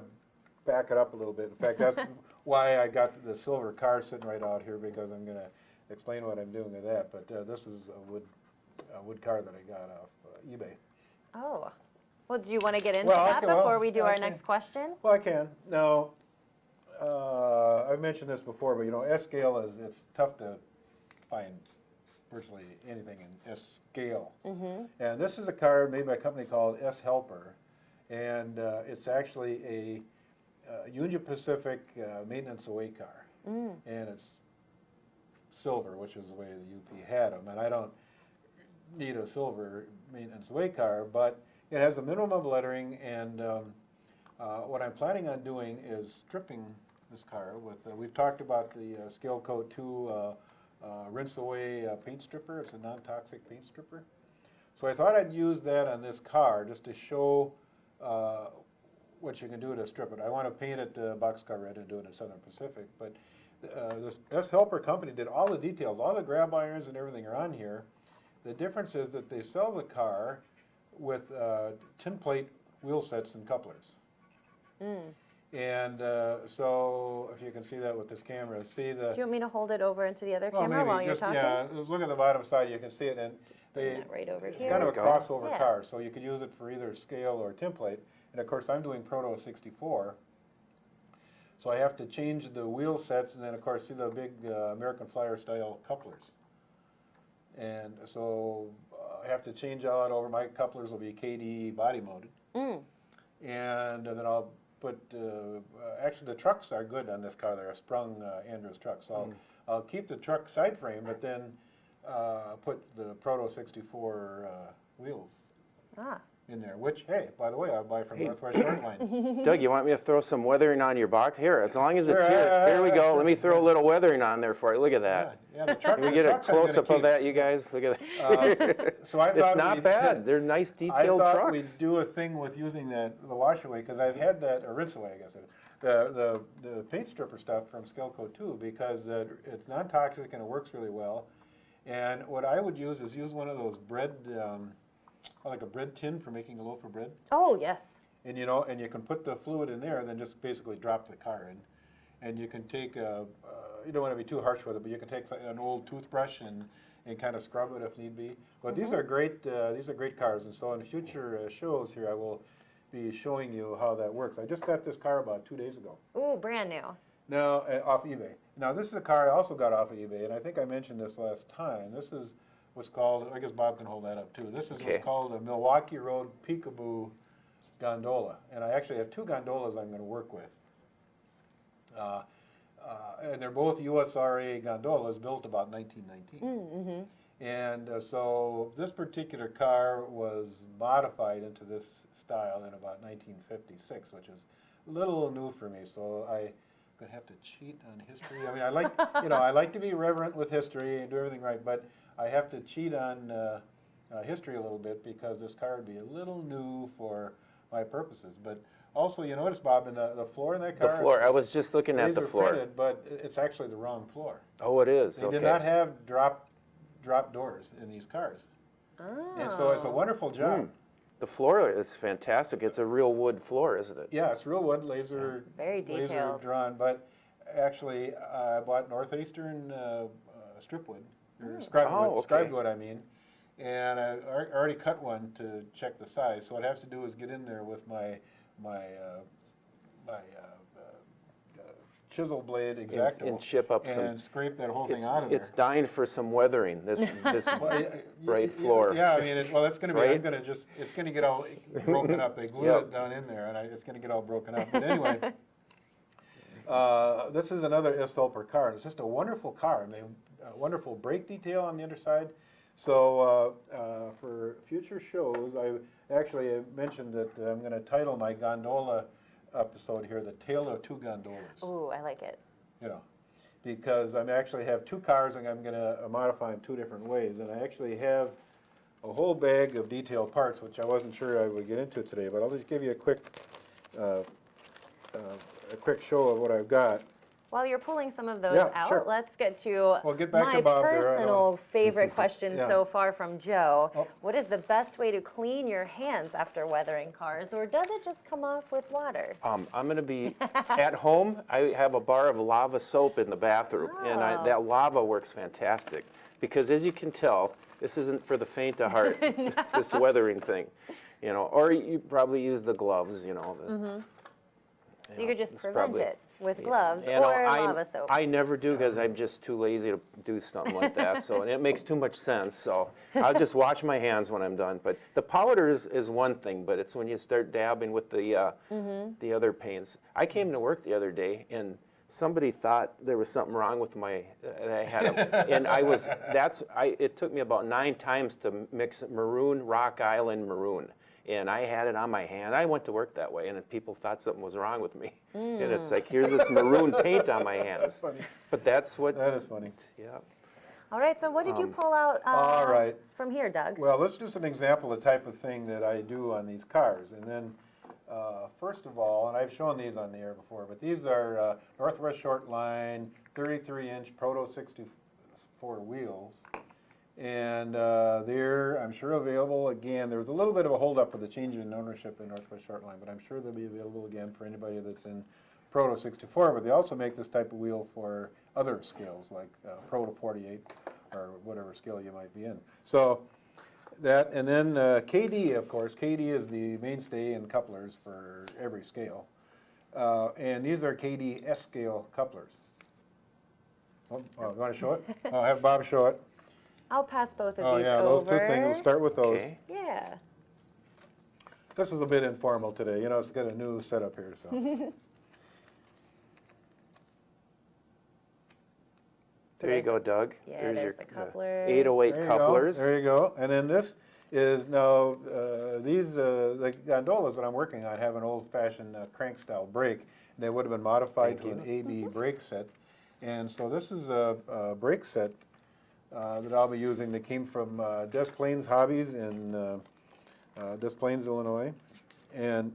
back it up a little bit. In fact, that's why I got the silver car sitting right out here, because I'm going to explain what I'm doing with that. But this is a wood car that I got off eBay. Oh. Well, do you want to get into Well, that okay, before we do our okay. next question? Well, I can. Now, I've mentioned this before, but you know, S scale it's tough to find virtually anything in S scale. And this is a car made by a company called S Helper, and it's actually a Union Pacific maintenance away car, and it's silver, which is the way the UP had them. And I don't need a silver maintenance away car, but it has a minimum of lettering, and what I'm planning on doing is stripping this car with, we've talked about the Scale Coat 2 rinse away paint stripper. It's a non-toxic paint stripper. So I thought I'd use that on this car just to show what you can do to strip it. I want to paint it boxcar red and do it in Southern Pacific, but this S Helper company did all the details. All the grab irons and everything are on here. The difference is that they sell the car with tin plate wheel sets and couplers. And so, if you can see that with this camera, see the... Do you want me to hold it over into the other Well, camera maybe while you're just, talking? yeah, look at the bottom side, you can see it, and Bring that right over it's here. kind of a There we go. crossover Yeah. car, so you could use it for either scale or template. And of course, I'm doing Proto 64, so I have to change the wheel sets, and then of course, see the big American Flyer style couplers. And so I have to change all that over. My couplers will be KD body molded. And then I'll put, actually the trucks are good on this car. They're a sprung Andrews truck. So I'll keep the truck side frame, but then put the Proto 64 wheels in there, which, hey, by the way, I'll buy from Northwest Shortline. Doug, you want me to throw some weathering on your box? Here, as long as it's here. Here we go. Let me throw a little weathering on there for you. Look at that. Yeah, the truck, Can we get a trucks I'm gonna close-up of keep. that, you guys? Look at that. So I thought It's not bad. They're nice, detailed I thought trucks. we'd do a thing with using the wash away, because I've had that, or rinse away, I guess, the paint stripper stuff from Skelco too, because it's non-toxic and it works really well. And what I would use is one of those bread, like a bread tin for making a loaf of bread. Oh, yes. And you know, and you can put the fluid in there and then just basically drop the car in. And you can take, you don't want to be too harsh with it, but you can take an old toothbrush and kind of scrub it if need be. But these are great cars, and so in future shows here I will be showing you how that works. I just got this car about 2 days ago. Ooh, brand new. Now, off eBay. Now this is a car I also got off of eBay, and I think I mentioned this last time. This is what's called, I guess Bob can hold that up too. This is what's called a Milwaukee Road Peekaboo Gondola. And I actually have two gondolas I'm going to work with. And they're both USRA gondolas built about 1919. And so this particular car was modified into this style in about 1956, which is a little new for me. So I'm going to have to cheat on history. I mean, I like, I like to be reverent with history and do everything right, but I have to cheat on history a little bit because this car would be a little new for my purposes. But also, you notice, Bob, in the floor in that car. The floor. I was just looking at the floor. Printed, but it's actually the wrong floor. Oh, it is. They did not have drop doors in these cars. And so it's a wonderful job. The floor is fantastic. It's a real wood floor, isn't it? Yeah, it's real wood, laser Very detailed. laser drawn. But actually, I bought Northeastern strip wood, or scribe wood. okay. Scribe wood, I mean. And I already cut one to check the size. So what I have to do is get in there with my chisel blade X-Acto and chip up some. and scrape that whole thing out of It's there. dying for some weathering. This bright floor. Yeah, I mean, it's going to be. Right? I'm going to it's going to get all broken up. They glued it down in there, and it's going to get all broken up. But anyway, this is another S Helper car. It's just a wonderful car, and a wonderful brake detail on the underside. So for future shows, I mentioned that I'm going to title my gondola episode here, "The Tale of Two Gondolas." Ooh, I like it. Because I actually have two cars and I'm going to modify them two different ways. And I actually have a whole bag of detailed parts, which I wasn't sure I would get into today. But I'll just give you a quick show of what I've got. While you're pulling some of those Yeah, out, sure. let's get to Well, get back my to Bob there, I personal know. favorite question Yeah. so far from Joe. Oh. What is the best way to clean your hands after weathering cars, or does it just come off with water? I'm going to be at home. I have a bar of lava soap in the bathroom, and that lava works fantastic. Because as you can tell, this isn't for the faint of heart. This weathering thing, Or you probably use the gloves, So you could just it's prevent probably- it. with gloves You know, or lava soap. I never do because I'm just too lazy to do something like that. So and it makes too much sense. So I'll just wash my hands when I'm done. But the powder is one thing, but it's when you start dabbing with the other paints. I came to work the other day and somebody thought there was something wrong with my, I had and it took me about 9 times to mix maroon, Rock Island maroon. And I had it on my hand. I went to work that way, and people thought something was wrong with me. And it's like, here's this maroon paint on my hands. That's funny. But that's what. That is funny. Yeah. All right, so what did you pull out all right. from here, Doug? Well, that's just an example of the type of thing that I do on these cars. And then, first of all, and I've shown these on the air before, but these are Northwest Shortline 33-inch Proto 64 wheels. And they're, I'm sure, available again. There was a little bit of a holdup with the change in ownership in Northwest Shortline, but I'm sure they'll be available again for anybody that's in Proto 64. But they also make this type of wheel for other scales, like Proto 48 or whatever scale you might be in. So that, and then KD, of course. KD is the mainstay in couplers for every scale. And these are KD S-scale couplers. Oh, you want to show it? I'll have Bob show it. I'll pass both of Oh, these yeah, over. those two things. We'll start with those. Okay. Yeah. This is a bit informal today. You know, it's got a new setup here, so. There you go, Doug. Yeah, there's the couplers. 808 There you couplers. go. There you go. And then this is now, the gondolas that I'm working on have an old-fashioned crank-style brake. They would have been modified to an AB brake set. And so this is a brake set that I'll be using that came from Des Plaines Hobbies in Des Plaines, Illinois. And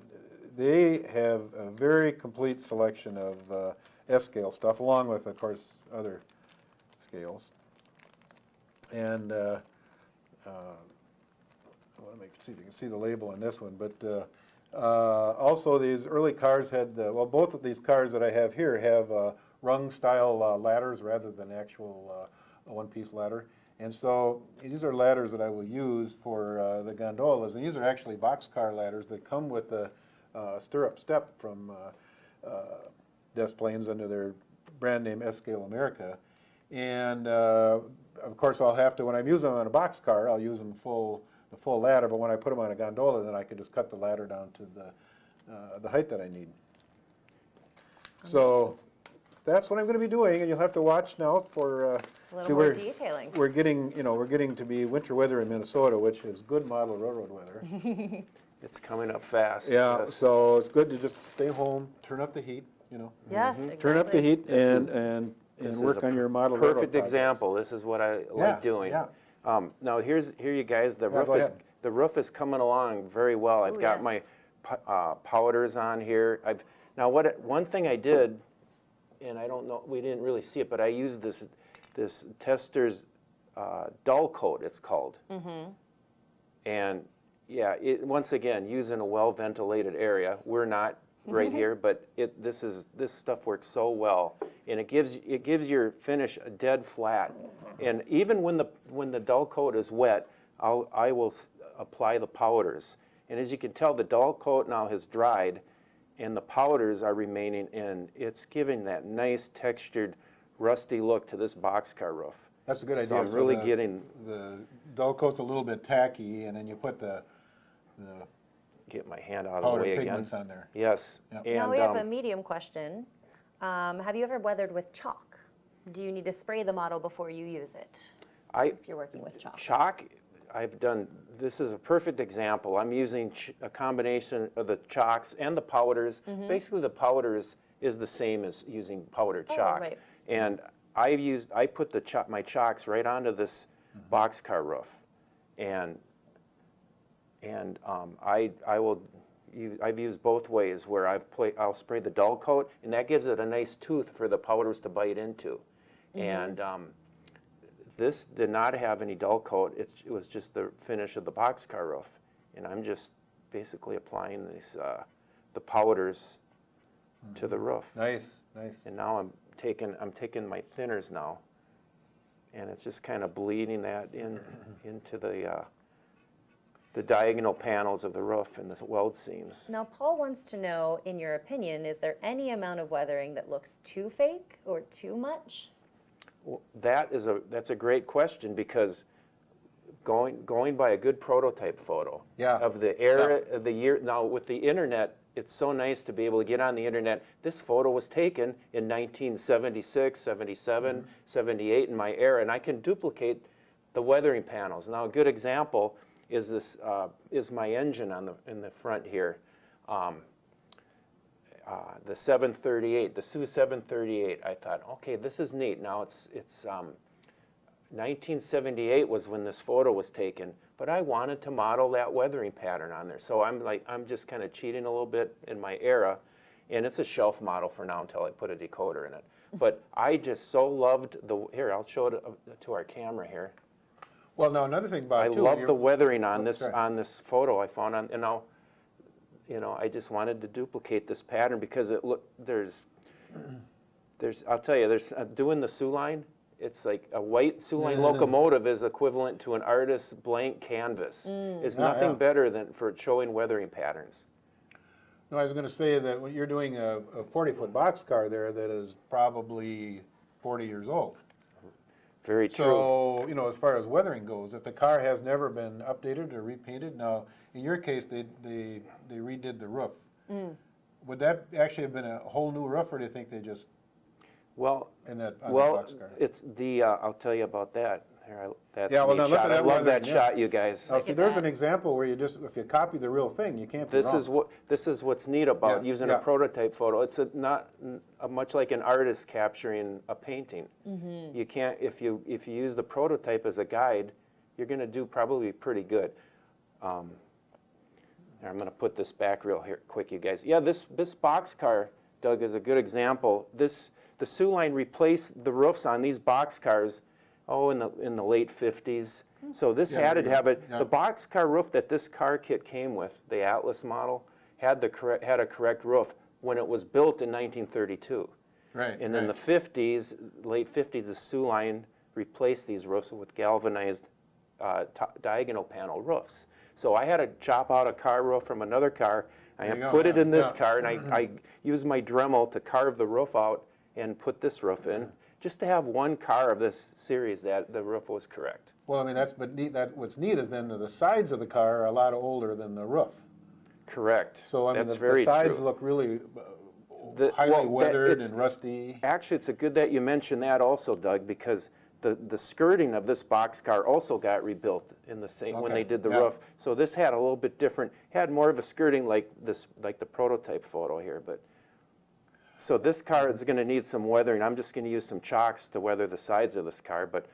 they have a very complete selection of S-scale stuff, along with, of course, other scales. And I want to see if you can see the label on this one. But also these early cars had, well, both of these cars that I have here have rung-style ladders rather than actual one-piece ladder. And so these are ladders that I will use for the gondolas. And these are actually boxcar ladders that come with a stirrup step from Des Plaines under their brand name S-Scale America. And of course I'll have to, when I use them on a boxcar, I'll use them the full ladder. But when I put them on a gondola, then I can just cut the ladder down to the height that I need. So that's what I'm going to be doing, and you'll have to watch now for. A little more detailing. We're getting to be winter weather in Minnesota, which is good model railroad weather. It's coming up fast. Yeah, yes. so it's good to just stay home, turn up the heat, Yes, exactly. turn up the heat, This and This work is a on your model railroad perfect projects. example. This is what I Yeah, like doing. yeah. Now here you guys. go ahead. The roof is coming along very well. I've Ooh, got yes. my powders on here. One thing I did, and I don't know, we didn't really see it, but I used this Tester's dull coat. It's called. Mm-hmm. And yeah, once again, using a well ventilated area. We're not right here, but this stuff works so well, and it gives your finish a dead flat. And even when the dull coat is wet, I will apply the powders. And as you can tell, the dull coat now has dried, and the powders are remaining in. It's giving that nice textured, rusty look to this boxcar roof. That's a good idea. So I'm really getting the dull coat's a little bit tacky, and then you put the get my hand out of the powder way pigments again. on there. Yes. Yep. And Now we have a medium question. Have you ever weathered with chalk? Do you need to spray the model before you use it if you're working with chalk? Chalk, this is a perfect example. I'm using a combination of the chalks and the powders. Mm-hmm. Basically, the powders is the same as using powdered chalk. right. And I put my chalks right onto this boxcar roof, and I've used both ways where I'll spray the dull coat, and that gives it a nice tooth for the powders to bite into. And this did not have any dull coat. It was just the finish of the boxcar roof, and I'm just basically applying the powders to the roof. Nice, nice. And now I'm taking my thinners now, and it's just kind of bleeding that into the the diagonal panels of the roof and the weld seams. Now, Paul wants to know, in your opinion, is there any amount of weathering that looks too fake or too much? Well, that's a great question, because going by a good prototype photo Yeah. of the era of the year. Now with the internet, it's so nice to be able to get on the internet. This photo was taken in 1976, 77, 78 in my era, and I can duplicate the weathering panels. Now a good example is this is my engine in the front here. The 738, the Soo 738. I thought, okay, this is neat. Now it's 1978 was when this photo was taken, but I wanted to model that weathering pattern on there. So I'm just kind of cheating a little bit in my era, and it's a shelf model for now until I put a decoder in it. But I just so loved here, I'll show it to our camera here. Well, now another thing about I it, too, love you're- the weathering on Oh, this sorry. photo I found on, and now, I just wanted to duplicate this pattern because there's I'll tell you, there's doing the Soo Line. It's like a white Soo Line locomotive is equivalent to an artist's blank canvas. It's nothing yeah. better than for showing weathering patterns. No, I was going to say that when you're doing a 40-foot boxcar there that is probably 40 years old. Very true. So, as far as weathering goes, if the car has never been updated or repainted, now, in your case, they redid the roof. Would that actually have been a whole new roof, or do you think they just, Well, on the well, boxcar? it's I'll tell you about that. Here, that's Yeah, a well, neat now look shot. at that I love that weathering, yeah. shot, you guys. Now, see, at there's that. an example where if you copy the real thing, you can't be wrong. This is what's neat about Yeah, using yeah. a prototype photo. It's not much like an artist capturing a painting. You can't if you use the prototype as a guide, you're going to do probably pretty good. I'm going to put this back real quick, you guys. Yeah, this boxcar, Doug, is a good example. The Soo Line replaced the roofs on these boxcars, in the late 50s. So this had to have yeah. the boxcar roof that this car kit came with, the Atlas model, had a correct roof when it was built in 1932. Right. And in the 50s, late 50s, the Soo Line replaced these roofs with galvanized diagonal panel roofs. So I had to chop out a car roof from another car. I There you go, put it yeah, in this yeah. car, and I used my Dremel to carve the roof out and put this roof in, just to have one car of this series that the roof was correct. Well, I mean, what's neat is then the sides of the car are a lot older than the roof. Correct. So, I mean, That's the very sides true. look really The- highly well, that- weathered it's- and rusty. Actually, it's good that you mentioned that also, Doug, because the skirting of this boxcar also got rebuilt in the same when Okay, they did the yeah. roof. So this had a little bit different, had more of a skirting like the prototype photo here. But so this car is going to need some weathering. I'm just going to use some chocks to weather the sides of this car. But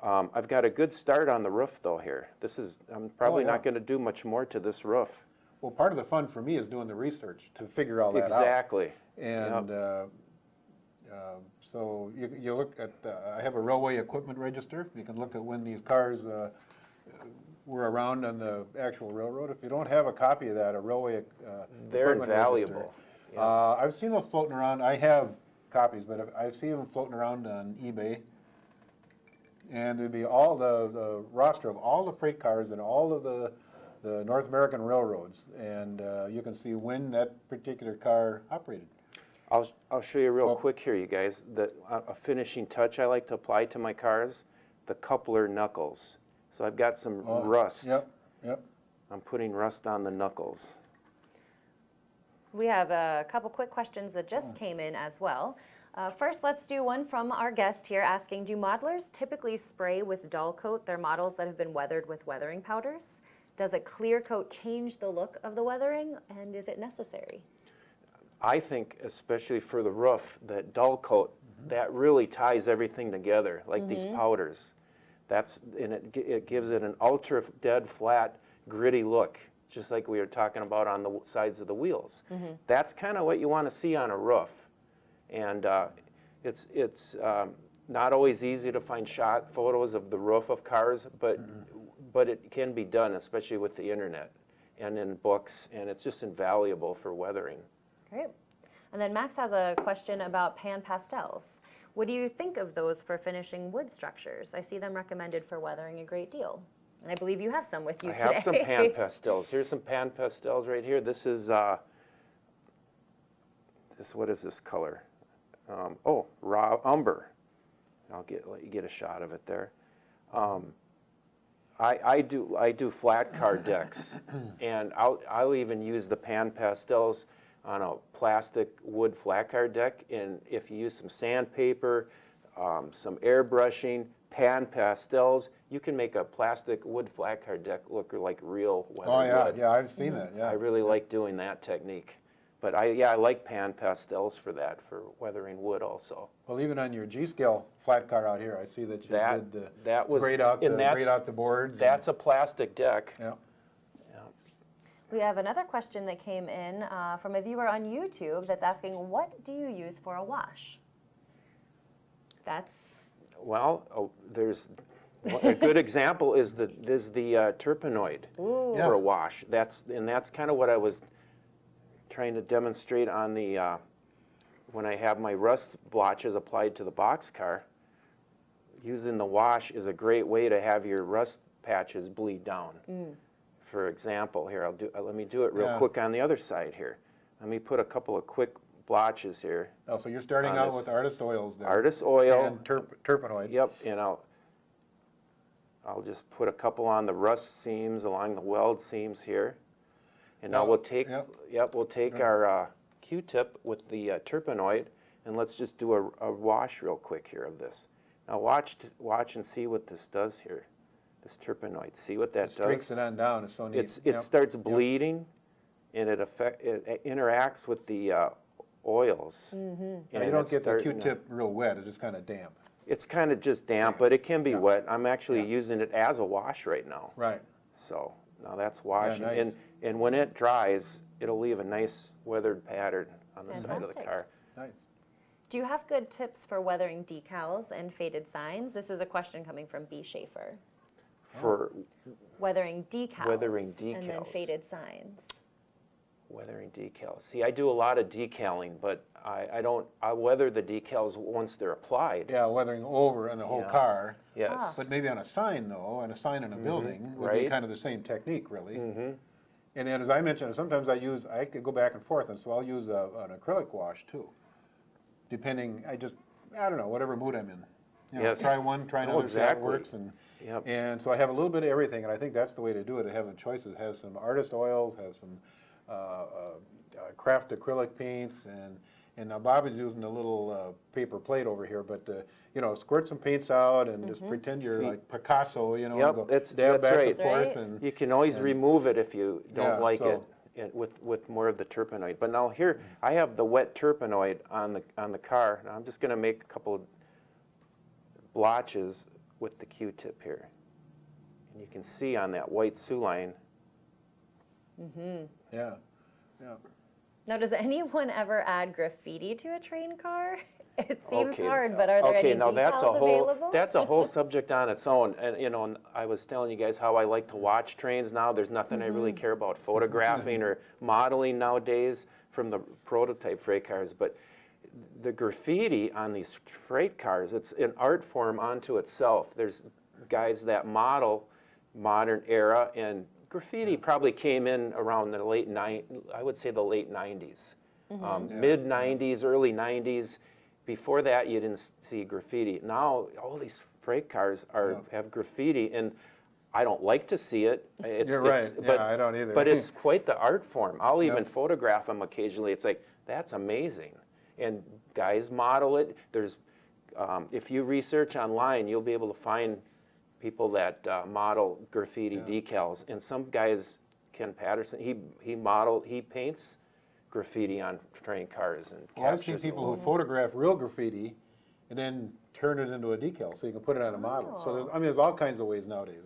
I've got a good start on the roof though here. I'm probably yeah. not going to do much more to this roof. Well, part of the fun for me is doing the research to figure all that out. Exactly. And so you look at, I have a railway equipment register. You can look at when these cars were around on the actual railroad. If you don't have a copy of that, a railway They're equipment invaluable. register. I've seen those floating around. I have copies, but I've seen them floating around on eBay. And there'd be all the roster of all the freight cars and all of the North American railroads. And you can see when that particular car operated. I'll show you real Well- quick here, you guys. A finishing touch I like to apply to my cars, the coupler knuckles. So I've got some rust. Yep. I'm putting rust on the knuckles. We have a couple quick questions that just came in as well. First, let's do one from our guest here asking, do modelers typically spray with dull coat their models that have been weathered with weathering powders? Does a clear coat change the look of the weathering, and is it necessary? I think, especially for the roof, that dull coat, that really ties everything together, like these powders. And it gives it an ultra dead flat, gritty look, just like we were talking about on the sides of the wheels. That's kind of what you want to see on a roof. And it's not always easy to find shot photos of the roof of cars, but it can be done, especially with the internet and in books, and it's just invaluable for weathering. Great. And then Max has a question about pan pastels. What do you think of those for finishing wood structures? I see them recommended for weathering a great deal. And I believe you have some with you I today. have some pan pastels. Here's some pan pastels right here. This is, what is this color? Raw umber. Let you get a shot of it there. I do flat car decks, and I'll even use the pan pastels on a plastic wood flat car deck. And if you use some sandpaper, some airbrushing, pan pastels, you can make a plastic wood flat car deck look like real weathered wood. Yeah, I've seen that, yeah. I really like doing that technique. But I like pan pastels for that, for weathering wood also. Well, even on your G-scale flat car out here, I see that you did grade out the boards. That's a plastic deck. Yeah. We have another question that came in from a viewer on YouTube that's asking, what do you use for a wash? Well, there's a good example is the terpenoid for a wash. That's kind of what I was trying to demonstrate on the when I have my rust blotches applied to the boxcar. Using the wash is a great way to have your rust patches bleed down. For example, here let me do it real quick on the other side here. Let me put a couple of quick blotches here. Oh, so you're starting out with artist oils there. Artist oil. And terpenoid. Yep, and I'll just put a couple on the rust seams along the weld seams here. And now we'll take our Q-tip with the terpenoid, and let's just do a wash real quick here of this. Now watch and see what this does here. This terpenoid, see what that does? Streaks it on down. It's so neat. It starts bleeding, and it interacts with the oils. And you don't get the Q-tip real wet. It's just kind of damp. It's kind of just damp, but it can be wet. I'm actually using it as a wash right now. Right. So now that's washing. Yeah, nice. And when it dries, it'll leave a nice weathered pattern on the side of the car. Nice. Do you have good tips for weathering decals and faded signs? This is a question coming from B. Schaefer. For weathering decals. Weathering decals. And then faded signs. Weathering decals. See, I do a lot of decaling, but I weather the decals once they're applied. Yeah, weathering over on the whole car. Yes. But maybe on a sign, though, and a sign in a building would be kind of the same technique, really. And then, as I mentioned, sometimes I could go back and forth, and so I'll use an acrylic wash, too. Depending, I don't know, whatever mood I'm in. You know, try one, try another, see how it works. And so I have a little bit of everything, and I think that's the way to do it. I have choices, have some artist oils, have some craft acrylic paints, and now Bob is using a little paper plate over here, but squirt some paints out and just pretend you're like Picasso, and go dab back and forth. And you can always remove it if you don't like it with more of the terpenoid. But now here I have the wet terpenoid on the car. Now I'm just going to make a couple of blotches with the Q-tip here, and you can see on that white Soo Line. Yeah. Now, does anyone ever add graffiti to a train car? It seems hard, but are there any now decals available? that's a whole subject on its own. And and I was telling you guys how I like to watch trains now. There's nothing I really care about photographing or modeling nowadays from the prototype freight cars, but the graffiti on these freight cars, it's an art form unto itself. There's guys that model modern era, and graffiti probably came in around the late 90s. Mid 90s, early 90s. Before that, you didn't see graffiti. Now, all these freight cars have graffiti, and I don't like to see it. You're right. I don't either. But it's quite the art form. I'll even photograph them occasionally. It's like, that's amazing. And guys model it. There's, if you research online, you'll be able to find people that model graffiti decals. And some guys, Ken Patterson, he paints graffiti on train cars and I've seen people who photograph real graffiti and then turn it into a decal, so you can put it on a model. So there's all kinds of ways nowadays.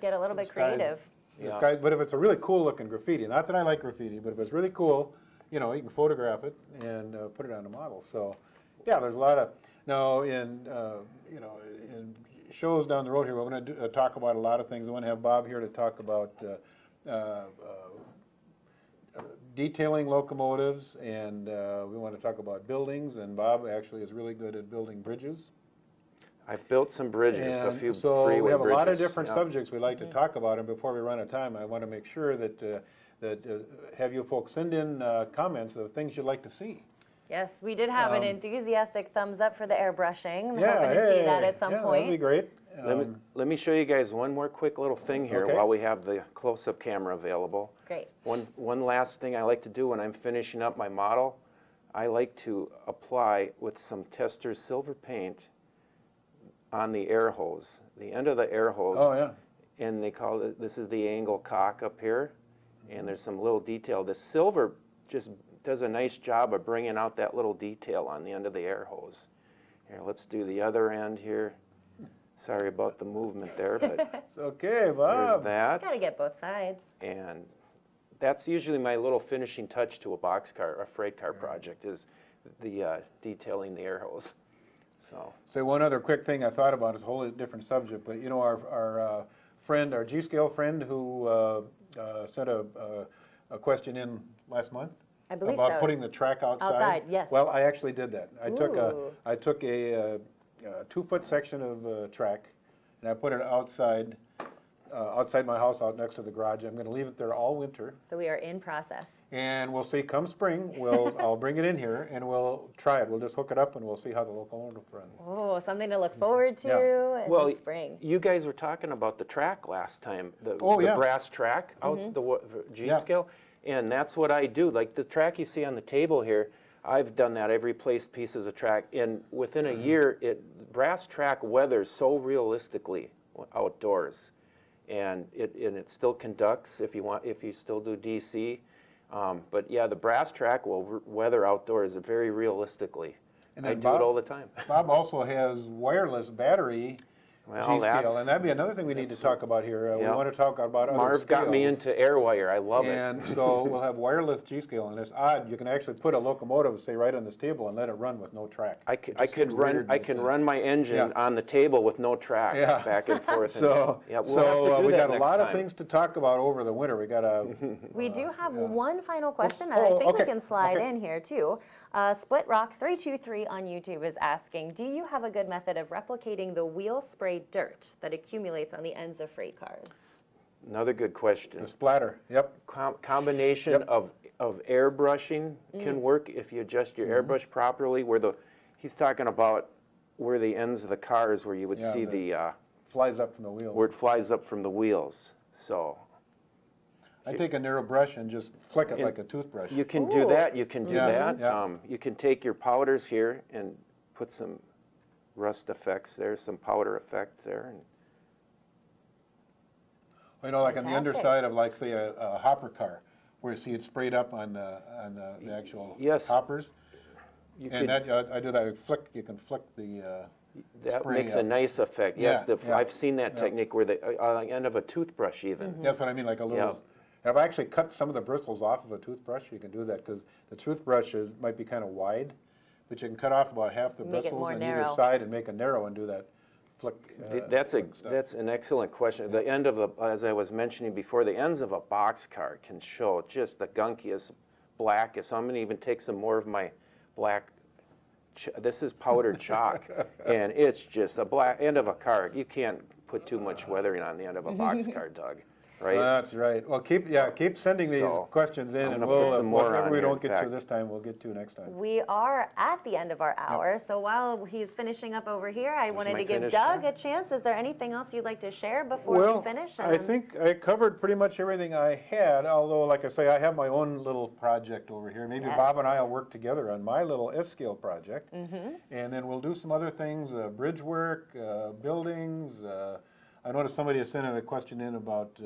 Get a little bit creative. But if it's a really cool looking graffiti, not that I like graffiti, but if it's really cool, you can photograph it and put it on a model. So there's a lot of in shows down the road here. We're going to talk about a lot of things. I want to have Bob here to talk about detailing locomotives, and we want to talk about buildings, and Bob actually is really good at building bridges. I've built some bridges, a few And so freeway we have a lot of bridges, different yeah. subjects we'd like to talk about, and before we run out of time, I want to make sure that, have you folks send in comments of things you'd like to see. Yes, we did have an enthusiastic thumbs up for the airbrushing. Yeah, Hoping to see that at some yeah, point. that'd be great. Let me show you guys one more quick little thing here Okay. while we have the close-up camera available. Great. One last thing I like to do when I'm finishing up my model, I like to apply with some Tester silver paint on the air hose, the end of the air hose. Oh, yeah. And they call it, this is the angle cock up here, and there's some little detail. The silver just does a nice job of bringing out that little detail on the end of the air hose. Here, let's do the other end here. Sorry about the movement there, but It's okay, there's Bob. that. Gotta get both sides. And that's usually my little finishing touch to a boxcar, a freight car project, is the detailing the air hose. So, Say one other quick thing I thought about, is a whole different subject, but you know our friend, our G-scale friend who sent a question in last month? I believe about so. putting the track outside? Outside, yes. Well, I actually did that. I Ooh. took a 2-foot section of track, and I put it outside, outside my house, out next to the garage. I'm gonna leave it there all winter, So we are in process. and we'll see, come spring, I'll bring it in here, and we'll try it. We'll just hook it up, and we'll see how the locomotive runs. Oh, something to look forward to Yeah. in well, the spring. you guys were talking about the track last time, the Oh, yeah. brass track out Mm-hmm. the G-scale, and that's what I do. Like the track you see on the table here, I've done that. I've replaced pieces of track, and within a year, brass track weathers so realistically outdoors, and it still conducts if you still do DC. But yeah, the brass track will weather outdoors very realistically. And I then do it Bob- all the time. Bob also has wireless battery Well, G-scale, that's- and that'd be another thing we need to talk about here. We yeah. want to talk about other Marv got me scales. into airwire. I love it. And so we'll have wireless G-scale, and it's odd, you can actually put a locomotive, say, right on this table and let it run with no track. I It can just seems weird, I but, can run my engine yeah. on the table with no track Yeah. back and forth. So, yeah, we'll have to do we that got a next lot of time. things to talk about over the winter. We got a, We do have one final question, and Oh, I think we okay, can slide okay. in here too. Split Rock 323 on YouTube is asking, do you have a good method of replicating the wheel spray dirt that accumulates on the ends of freight cars? Another good question. the splatter, yep. Combination Yep. of airbrushing can work if you adjust your Mm-hmm. airbrush properly. He's talking about where the ends of the cars where you would Yeah, see the- Flies up from the wheels. where it flies up from the wheels. So I take a narrow brush and just flick it And like a toothbrush. you can do Ooh. that. You can do Yeah, that. yeah. You can take your powders here and put some rust effects there, some powder effects there. And You know, like on the Fantastic. underside of, like, say, a hopper car, where you see it sprayed up on the actual Yes. hoppers. you And could, that, I do that, you can flick the, that spray makes up. a nice effect. Yes, Yeah, yeah. I've seen that Yeah. technique where the end of a toothbrush even. that's what I mean, like a little, I've actually cut some of the bristles off of a toothbrush. You can do that, because the toothbrush might be kind of wide, but you can cut off about half the Make it bristles more on narrow. either side and make it narrow and do that flick. That's flick stuff. that's an excellent question. The end of as I was mentioning before, the ends of a boxcar can show just the gunkiest, blackest. So I'm going to even take some more of my black. This is powdered chalk, and it's just a black end of a car. You can't put too much weathering on the end of a boxcar, Doug. Right? That's right. Well, keep sending these So, questions in, I'm and gonna put we'll, some more whatever on we here, don't in get to fact. this time, we'll get to next time. We are at the end of our hour, so while he's finishing up over here, I wanted my to give finish Doug time. a chance. Is there anything else you'd like to share before Well, we finish? I think I covered pretty much everything I had, although, like I say, I have my own little project over here. Maybe Yes. Bob and I will work together on my little S-scale project. And then we'll do some other things, bridge work, buildings. I noticed somebody has sent in a question in about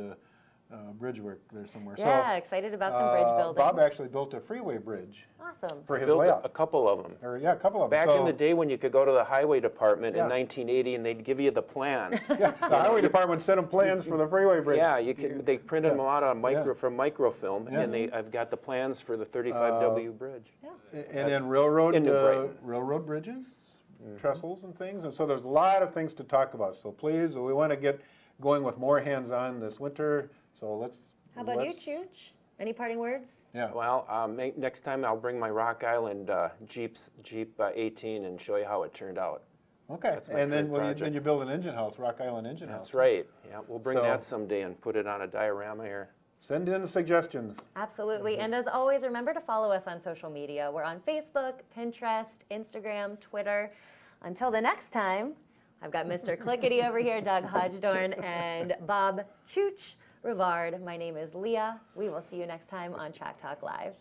bridge work there somewhere. Yeah, excited about some bridge building. Bob actually built a freeway bridge Awesome. for his Built layout. a couple of them. Or, yeah, a couple of them. Back in the day when you could go to the highway department Yeah. in 1980 and they'd give you the plans. Yeah, the highway department sent them plans for the freeway bridge. Yeah, they printed them out on from microfilm, Yeah. and I've got the plans for the 35W bridge. And then railroad, In New Brighton. railroad bridges, trestles and things, and so there's a lot of things to talk about. So please, we want to get going with more hands-on this winter, so let's. How about you, Chooch? Any parting words? Yeah, Well, next time I'll bring my Rock Island Jeep 18 and show you how it turned out. Okay, That's my and then current when project. you build an engine house, Rock Island Engine House. That's right. Yeah, we'll bring So- that someday and put it on a diorama here. Send in suggestions. Absolutely. And as always, remember to follow us on social media. We're on Facebook, Pinterest, Instagram, Twitter. Until the next time, I've got Mr. Clickety over here, Doug Hodgdon, and Bob Chooch Rivard. My name is Leah. We will see you next time on Track Talk Live.